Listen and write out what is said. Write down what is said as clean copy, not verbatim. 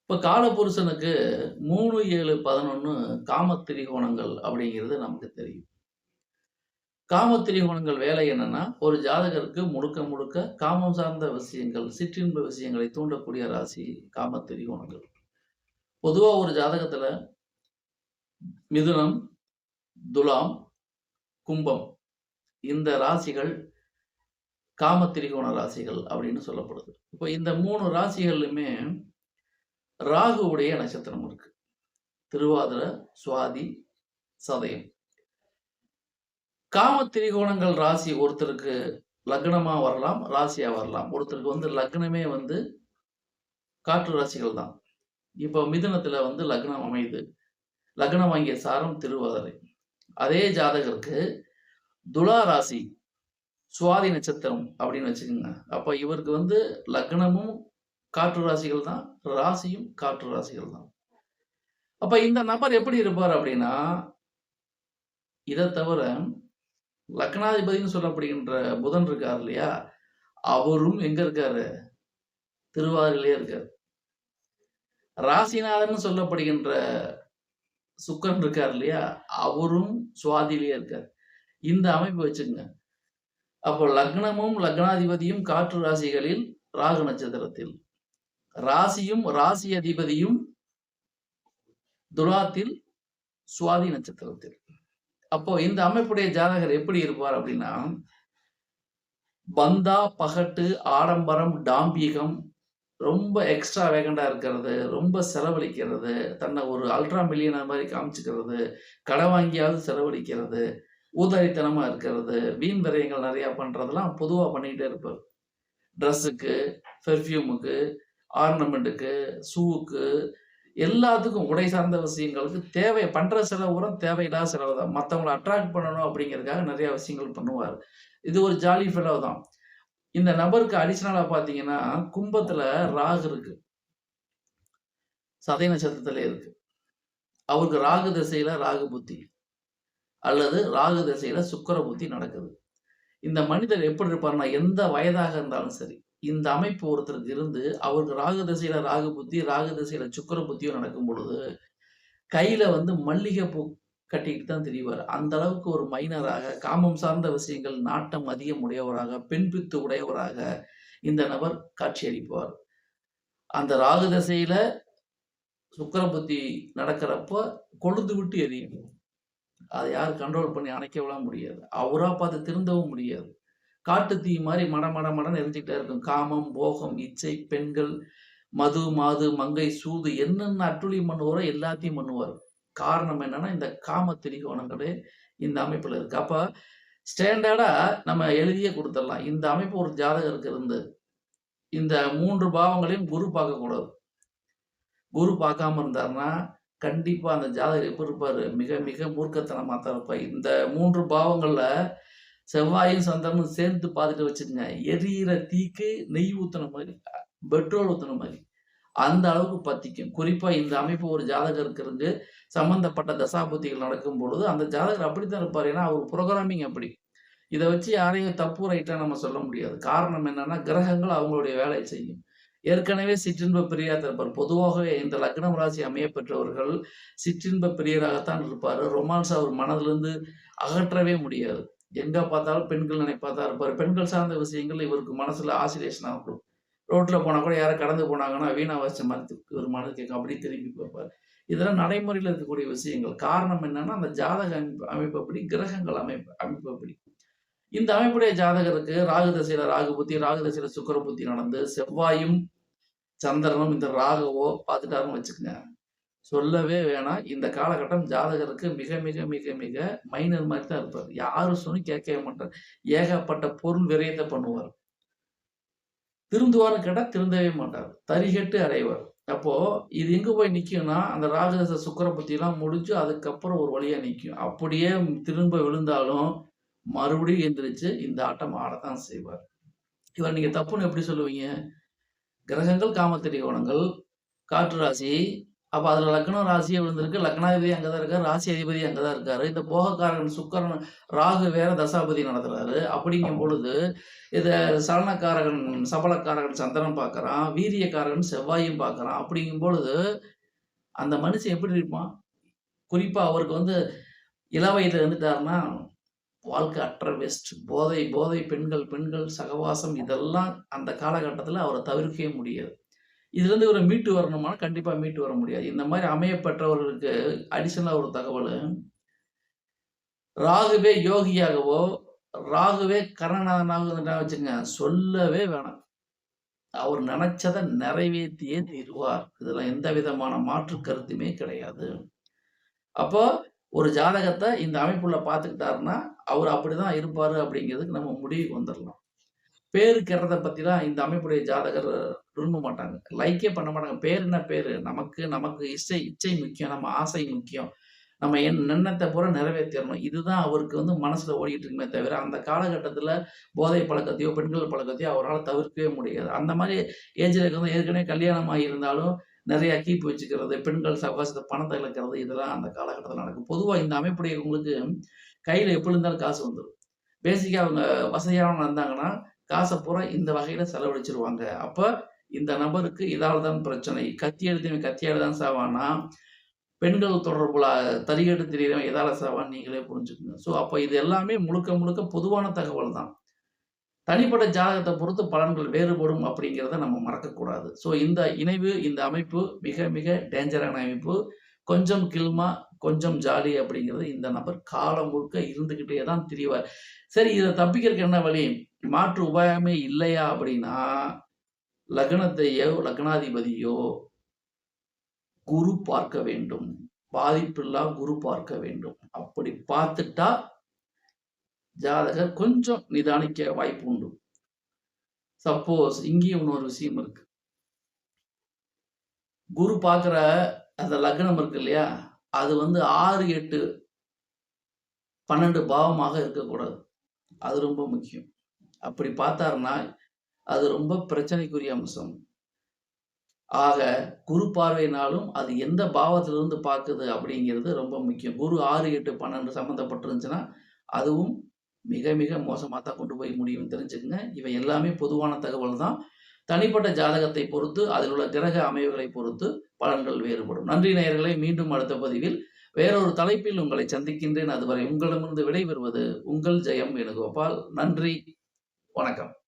இப்ப காலபுருஷனுக்கு 3, 7, 11 காமத்திரிகோணங்கள் அப்படிங்கிறது நமக்கு தெரியும். காமத்திரிகோணங்கள் வேலை என்னன்னா, ஒரு ஜாதகருக்கு முழுக்க முழுக்க காமம் சார்ந்த விஷயங்கள், சிற்றின்ப விஷயங்களை தூண்டக்கூடிய ராசி காமத்திரிகோணங்கள். பொதுவா ஒரு ஜாதகத்துல மிதுனம், துலாம், கும்பம் இந்த ராசிகள் காமத்திரிகோண ராசிகள் அப்படின்னு சொல்லப்படுது. இப்போ இந்த 3 ராசிகள்லுமே ராகுவுடைய நட்சத்திரம் இருக்கு. திருவாதிரை, சுவாதி, சதயம். காமத்திரிகோணங்கள் ராசி ஒருத்தருக்கு லக்னமா வரலாம், ராசியா வரலாம். ஒருத்தருக்கு லக்னமே காற்று ராசிகள் தான். இப்போ மிதுனத்துல லக்னம் அமையுது. லக்னம் வாங்கிய சாரம் திருவாதிரை. அதே ஜாதகருக்கு துலா ராசி, சுவாதி நட்சத்திரம் அப்படின்னு வச்சுக்கோங்க. அப்ப இவருக்கு லக்னமும் காற்று ராசிகள் தான், ராசியும் காற்று ராசிகள் தான். அப்ப இந்த நபர் எப்படி இருப்பார் அப்படின்னா, இதை தவிர லக்னாதிபதினு சொல்லப்படுகின்ற புதன் இருக்கார் இல்லையா, அவரும் எங்க இருக்காரு? திருவாதிரையிலே இருக்காரு. ராசிநாதன் சொல்லப்படுகின்ற சுக்கிரன் இருக்கார் இல்லையா, அவரும் சுவாதியிலே இருக்கார். இந்த அமைப்பு வச்சுக்கங்க. அப்போ லக்னமும் லக்னாதிபதியும் காற்று ராசிகளில் ராகு நட்சத்திரத்தில், ராசியும் ராசி அதிபதியும் துலாத்தில் சுவாதி நட்சத்திரத்தில். அப்போ இந்த அமைப்புடைய ஜாதகர் எப்படி இருப்பார் அப்படின்னா, பந்தா, பகட்டு, ஆடம்பரம், டாம்பீகம், ரொம்ப எக்ஸ்ட்ரா வேகண்டா இருக்கிறது, ரொம்ப செலவழிக்கிறது, தன்னை ஒரு அல்ட்ரா மில்லியனர் மாதிரி காமிச்சுக்கிறது, கடை வாங்கியாவது செலவழிக்கிறது, ஊதாரித்தனமா இருக்கிறது, வீண் விரயங்கள் நிறையா பண்றதெல்லாம் பொதுவாக பண்ணிக்கிட்டே இருப்பார். ட்ரெஸ்ஸுக்கு, பெர்ஃப்யூமுக்கு, ஆர்னமெண்ட்டுக்கு, ஷூவுக்கு, எல்லாத்துக்கும் உடை சார்ந்த விஷயங்களுக்கு தேவை பண்ற செலவு கூட தேவையில்லாத செலவு தான். மற்றவங்களை அட்ராக்ட் பண்ணணும் அப்படிங்கிறதுக்காக நிறைய விஷயங்கள் பண்ணுவார். இது ஒரு ஜாலி ஃபெலோ தான். இந்த நபருக்கு அடிஷனலா பார்த்தீங்கன்னா, கும்பத்துல ராகு இருக்கு, சதய நட்சத்திரத்திலே இருக்கு. அவருக்கு ராகு திசையில ராகு புத்தி அல்லது ராகு திசையில சுக்கிர புத்தி நடக்குது. இந்த மனிதர் எப்படி இருப்பார்னா, எந்த வயதாக இருந்தாலும் சரி, இந்த அமைப்பு ஒருத்தருக்கு இருந்து அவருக்கு ராகு திசையில ராகு புத்தி, ராகு திசையில சுக்கிர புத்தியும் நடக்கும் பொழுது, கையில மல்லிகை பூ கட்டிக்கிட்டு தான் திரிவார். அந்த அளவுக்கு ஒரு மைனராக, காமம் சார்ந்த விஷயங்கள் நாட்டம் அதிகம் உடையவராக, பெண் பித்து உடையவராக இந்த நபர் காட்சியளிப்பார். அந்த ராகு திசையில சுக்கிர புத்தி நடக்கிறப்ப கொழுந்து விட்டு எரியும். அதை யாரும் கண்ட்ரோல் பண்ணி அணைக்கலாம் முடியாது. அவரா பார்த்து திருந்தவும் முடியாது. காட்டு தீ மாதிரி மடன்னு எரிஞ்சுக்கிட்டே இருக்கும். காமம், போகம், இச்சை, பெண்கள், மது, மாது, மங்கை, சூது என்னென்ன அட்டுழியம் பண்ணுவாரோ எல்லாத்தையும் பண்ணுவார். காரணம் என்னன்னா, இந்த காம திரிகோணங்களே இந்த அமைப்புல இருக்கு. அப்ப ஸ்டாண்டர்டா நம்ம எழுதியே கொடுத்துடலாம். இந்த அமைப்பு ஒரு ஜாதகருக்கு இருந்து இந்த 3 பாவங்களையும் குரு பார்க்கக்கூடாது. குரு பார்க்காம இருந்தாருன்னா கண்டிப்பா அந்த ஜாதகர் எப்படி இருப்பாரு? மிக மிக மூர்க்கத்தனமா தான் இருப்பார். இந்த 3 பாவங்கள்ல செவ்வாயும் சந்திரனும் சேர்ந்து பார்த்துட்டு வச்சுக்கங்க, எரியிற தீக்கு நெய் ஊத்துன மாதிரி, பெட்ரோல் ஊத்துன மாதிரி அந்த அளவுக்கு பத்திக்கும். குறிப்பா இந்த அமைப்பு ஒரு ஜாதகருக்கு இருந்து சம்பந்தப்பட்ட தசாபுத்திகள் நடக்கும் பொழுது அந்த ஜாதகர் அப்படித்தான் இருப்பார். ஏன்னா அவர் புரோகிராமிங் அப்படி. இதை வச்சு யாரையும் தப்பு ரைட்டா நம்ம சொல்ல முடியாது. காரணம் என்னன்னா, கிரகங்கள் அவங்களுடைய வேலையை செய்யும். ஏற்கனவே சிற்றின்ப பிரியராக இருப்பார். பொதுவாகவே இந்த லக்னம் ராசி அமைய பெற்றவர்கள் சிற்றின்ப பிரியராகத்தான் இருப்பார். ரொமான்ஸ் அவர் மனதிலிருந்து அகற்றவே முடியாது. எங்க பார்த்தாலும் பெண்கள் நினைப்பா தான் இருப்பார். பெண்கள் சார்ந்த விஷயங்கள் இவருக்கு மனசுல ஆசிலேஷன் ஆகும். ரோட்ல போனா கூட யாரும் கடந்து போனாங்கன்னா வீணா வச்ச மாதிரி ஒரு மனது கேட்கும். அப்படி திரும்பி பார்ப்பார். இதெல்லாம் நடைமுறையில் இருக்கக்கூடிய விஷயங்கள். காரணம் என்னன்னா, அந்த ஜாதக அமைப்பு அப்படி, கிரகங்கள் அமைப்பு அப்படி. இந்த அமைப்புடைய ஜாதகருக்கு ராகு தசையில ராகு புத்தி, ராகு தசையில சுக்கிர புத்தி நடந்து செவ்வாயும் சந்திரனும் இந்த ராகுவோ பார்த்துட்டாருன்னு வச்சுக்கோங்க, சொல்லவே வேணாம். இந்த காலகட்டம் ஜாதகருக்கு மிக மிக மிக மிக மைனர் மாதிரி தான் இருப்பார். யாரும் சொல்லி கேட்கவே மாட்டார். ஏகப்பட்ட பொருள் விரயத்தை பண்ணுவார். திருந்துவார்னு கேட்டா திருந்தவே மாட்டார். தரிகட்டு அடைவார். அப்போ இது எங்க போய் நிக்கும்னா, அந்த ராகுதசை சுக்கிர புத்திலாம் முடிஞ்சு அதுக்கப்புறம் ஒரு வழியா நிக்கும். அப்படியே திரும்ப விழுந்தாலும் மறுபடியும் எந்திரிச்சு இந்த ஆட்டம் ஆடத்தான் செய்வார். இவர் நீங்க தப்புன்னு எப்படி சொல்லுவீங்க? கிரகங்கள் காமத்திரிகோணங்கள், காற்று ராசி, அப்ப அதுல லக்னம் ராசியே விழுந்திருக்கு. லக்னாதிபதி அங்க தான் இருக்காரு. ராசி அதிபதி அங்க தான் இருக்காரு. இந்த போகக்காரகன் சுக்கிரன், ராகு வேற தசாபதி நடத்துறாரு. அப்படிங்கும் பொழுது, இத சலனக்காரகன், சபலக்காரகன் சந்திரன் பார்க்குறான். வீரியக்காரகன் செவ்வாயும் பார்க்குறான். அப்படிங்கும் பொழுது, அந்த மனுஷன் எப்படி இருப்பான்? குறிப்பா அவருக்கு வந்து இளவயதுல இருந்துட்டாருன்னா, வாழ்க்கை அற்ற வேஸ்ட். போதை போதை பெண்கள் சகவாசம் இதெல்லாம் அந்த காலகட்டத்தில அவர தவிர்க்கவே முடியாது. இதுலேருந்து இவர மீட்டு வரணுமா? கண்டிப்பா மீட்டு வர முடியாது. இந்த மாரி அமையப்பெற்றவர்களுக்கு அடிஷனலா ஒரு தகவலு, ராகுவே யோகியாகவோ, ராகுவே கரணநாதனாகவோ இருந்தா வச்சுக்கங்க, சொல்லவே வேணாம். அவர் நெனச்சத நிறைவேத்தியே தீருவார். இதுல எந்த விதமான மாற்று கருத்துமே கிடையாது. அப்போ ஒரு ஜாதகத்த இந்த அமைப்புல பார்த்துக்கிட்டாருன்னா, அவரு அப்படிதான் இருப்பாரு அப்படிங்கிறதுக்கு நம்ம முடிவுக்கு வந்துரலாம். பேரு கெடுறத பத்திலாம் இந்த அமைப்புடைய ஜாதகர் விரும்ப மாட்டாங்க. லைக்கே பண்ண மாட்டாங்க. பேரு என்ன பேரு? நமக்கு நமக்கு இச்சை முக்கியம். நம்ம ஆசை முக்கியம். நம்ம எண்ணத்த பூரா நிறைவேத்திறணும். இதுதான் அவருக்கு வந்து மனசுல ஓடிட்டு இருக்குமே தவிர, அந்த காலகட்டத்தில போதை பழக்கத்தையோ, பெண்கள் பழக்கத்தையோ அவரால தவிர்க்கவே முடியாது. அந்த மாரி ஏஜ்ல இருக்கிறவங்க ஏற்கனவே கல்யாணம் ஆகியிருந்தாலும், நெறைய கீப் வச்சுக்கிறது, பெண்கள் சகவாசத்த பணத்த இழக்கிறது, இதெல்லாம் அந்த காலகட்டத்தில நடக்கும். பொதுவா இந்த அமைப்புடையவங்களுக்கு கையில எப்படி இருந்தாலும் காசு வந்துரும். பேசிக்கா அவங்க வசதியானவங்களா இருந்தாங்கன்னா, காச பூரா இந்த வகையில செலவழிச்சுருவாங்க. அப்ப இந்த நபருக்கு இதால தான் பிரச்சனை. கத்தி எடுத்தவன் கத்தியால தான் சாவான்னா, பெண்கள் தொடர்புல தறிகெட்டு திரியிறவன் எதால சாவான்னு நீங்களே புரிஞ்சுக்கங்க. அப்ப இது எல்லாமே முழுக்க முழுக்க பொதுவான தகவல் தான். தனிப்பட்ட ஜாதகத்த பொறுத்து பலன்கள் வேறுபடும் அப்படிங்கிறத நம்ம மறக்கக்கூடாது. இந்த இணைவு, இந்த அமைப்பு மிக மிக டேஞ்சரான அமைப்பு. கொஞ்சம் கில்மா, கொஞ்சம் ஜாலி அப்படிங்கிறது இந்த நபர் காலம் முழுக்க இருந்துகிட்டே தான் திரிவார். சரி, இத தப்பிக்கிறதுக்கு என்ன வழி? மாற்று உபாயமே இல்லையா அப்படின்னா, லக்னத்தையோ, லக்னாதிபதியோ குரு பார்க்க வேண்டும். பாதிப்பில்லா குரு பார்க்க வேண்டும். அப்படி பார்த்துட்டா, ஜாதகர் கொஞ்சம் நிதானிக்க வாய்ப்பு உண்டு. சப்போஸ் இங்கேயும் இன்னொரு விஷயம் இருக்கு. குரு பார்க்குற அந்த லக்னம் இருக்கு இல்லையா? அது வந்து 6, 8, 12 பாவமாக இருக்கக்கூடாது. அது ரொம்ப முக்கியம். அப்படி பார்த்தாருன்னா, அது ரொம்ப பிரச்சனைக்குரிய அம்சம். ஆக, குரு பார்வையினாலும் அது எந்த பாவத்திலிருந்து பார்க்குது அப்படிங்கிறது ரொம்ப முக்கியம். குரு 6, 8, 12 சம்மந்தப்பட்டிருந்துச்சுன்னா, அதுவும் மிக மிக மோசமா தான் கொண்டு போய் முடியும்னு தெரிஞ்சுக்கங்க. இவை எல்லாமே பொதுவான தகவல் தான். தனிப்பட்ட ஜாதகத்தை பொறுத்து, அதில் உள்ள கிரக அமைவுகளை பொறுத்து பலன்கள் வேறுபடும். நன்றி நேயர்களே! மீண்டும் அடுத்த பதிவில் வேறொரு தலைப்பில் உங்களை சந்திக்கின்றேன். அதுவரை உங்களிடமிருந்து விடைபெறுவது உங்கள் ஜெயம் வேணுகோபால். நன்றி, வணக்கம்.